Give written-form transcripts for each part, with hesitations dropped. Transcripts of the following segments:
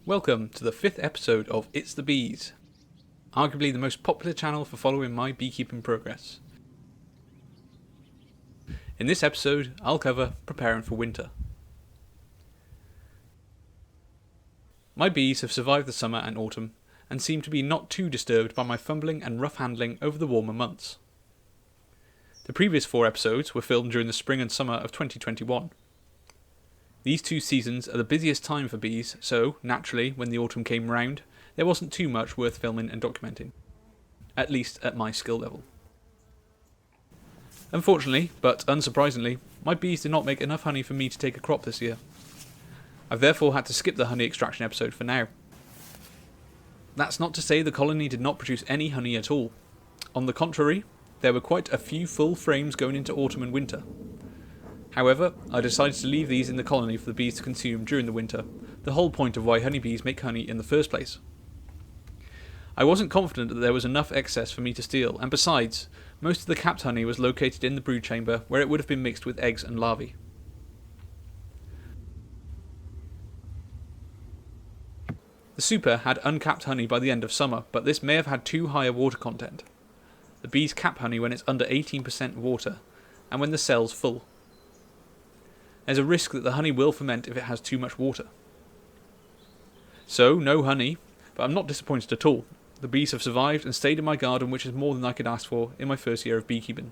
Welcome to the 5th episode of It's the Bees, arguably the most popular channel for following my beekeeping progress. In this episode, I'll cover preparing for winter. My bees have survived the summer and autumn, and seem to be not too disturbed by my fumbling and rough handling over the warmer months. The previous 4 episodes were filmed during the spring and summer of 2021. These 2 seasons are the busiest time for bees, so, naturally, when the autumn came round, there wasn't too much worth filming and documenting. At least at my skill level. Unfortunately, but unsurprisingly, my bees did not make enough honey for me to take a crop this year. I've therefore had to skip the honey extraction episode for now. That's not to say the colony did not produce any honey at all. On the contrary, there were quite a few full frames going into autumn and winter. However, I decided to leave these in the colony for the bees to consume during the winter, the whole point of why honeybees make honey in the first place. I wasn't confident that there was enough excess for me to steal, and besides, most of the capped honey was located in the brood chamber where it would have been mixed with eggs and larvae. The super had uncapped honey by the end of summer, but this may have had too high a water content. The bees cap honey when it's under 18% water, and when the cell's full. There's a risk that the honey will ferment if it has too much water. So, no honey, but I'm not disappointed at all. The bees have survived and stayed in my garden, which is more than I could ask for in my first year of beekeeping.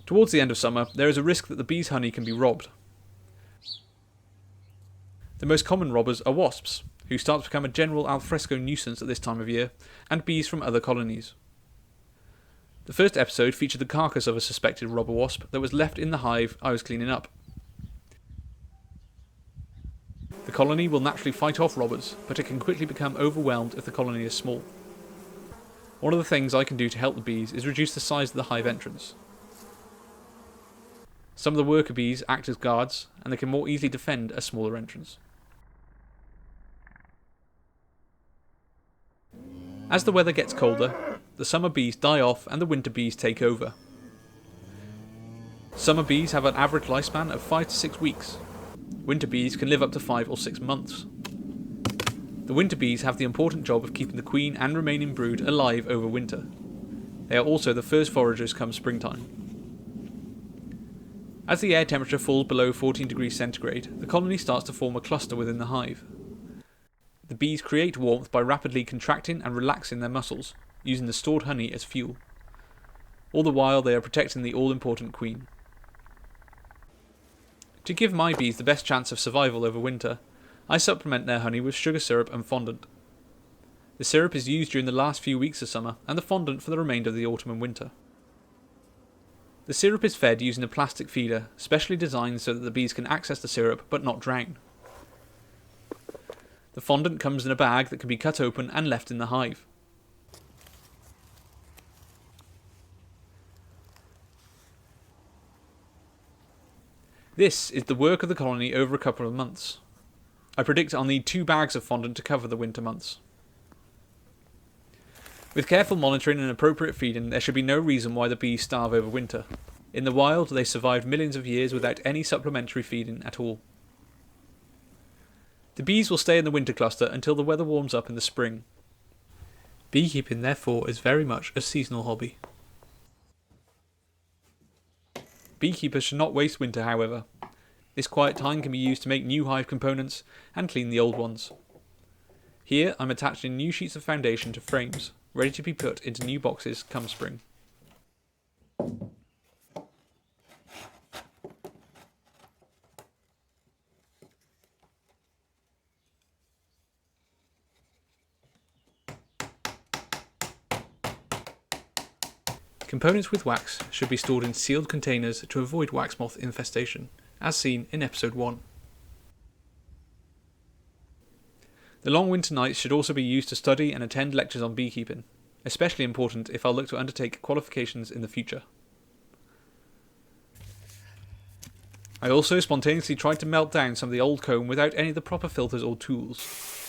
Towards the end of summer, there is a risk that the bees' honey can be robbed. The most common robbers are wasps, who start to become a general alfresco nuisance at this time of year, and bees from other colonies. The first episode featured the carcass of a suspected robber wasp that was left in the hive I was cleaning up. The colony will naturally fight off robbers, but it can quickly become overwhelmed if the colony is small. One of the things I can do to help the bees is reduce the size of the hive entrance. Some of the worker bees act as guards, and they can more easily defend a smaller entrance. As the weather gets colder, the summer bees die off and the winter bees take over. Summer bees have an average lifespan of 5 to 6 weeks. Winter bees can live up to 5 or 6 months. The winter bees have the important job of keeping the queen and remaining brood alive over winter. They are also the first foragers come springtime. As the air temperature falls below 14 degrees centigrade, the colony starts to form a cluster within the hive. The bees create warmth by rapidly contracting and relaxing their muscles, using the stored honey as fuel. All the while they are protecting the all-important queen. To give my bees the best chance of survival over winter, I supplement their honey with sugar syrup and fondant. The syrup is used during the last few weeks of summer, and the fondant for the remainder of the autumn and winter. The syrup is fed using a plastic feeder, specially designed so that the bees can access the syrup but not drown. The fondant comes in a bag that can be cut open and left in the hive. This is the work of the colony over a couple of months. I predict I'll need 2 bags of fondant to cover the winter months. With careful monitoring and appropriate feeding, there should be no reason why the bees starve over winter. In the wild, they survived millions of years without any supplementary feeding at all. The bees will stay in the winter cluster until the weather warms up in the spring. Beekeeping, therefore, is very much a seasonal hobby. Beekeepers should not waste winter, however. This quiet time can be used to make new hive components and clean the old ones. Here I'm attaching new sheets of foundation to frames, ready to be put into new boxes come spring. Components with wax should be stored in sealed containers to avoid wax moth infestation, as seen in episode 1. The long winter nights should also be used to study and attend lectures on beekeeping, especially important if I'll look to undertake qualifications in the future. I also spontaneously tried to melt down some of the old comb without any of the proper filters or tools.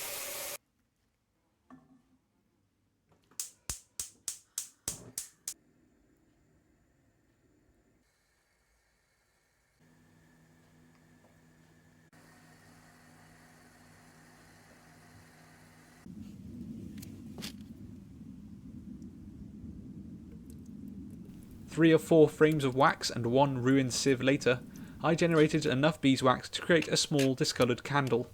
3 or 4 frames of wax and 1 ruined sieve later, I generated enough beeswax to create a small discoloured candle.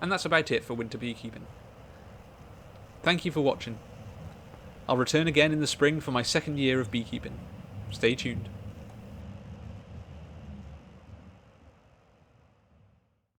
And that's about it for winter beekeeping. Thank you for watching. I'll return again in the spring for my second year of beekeeping. Stay tuned.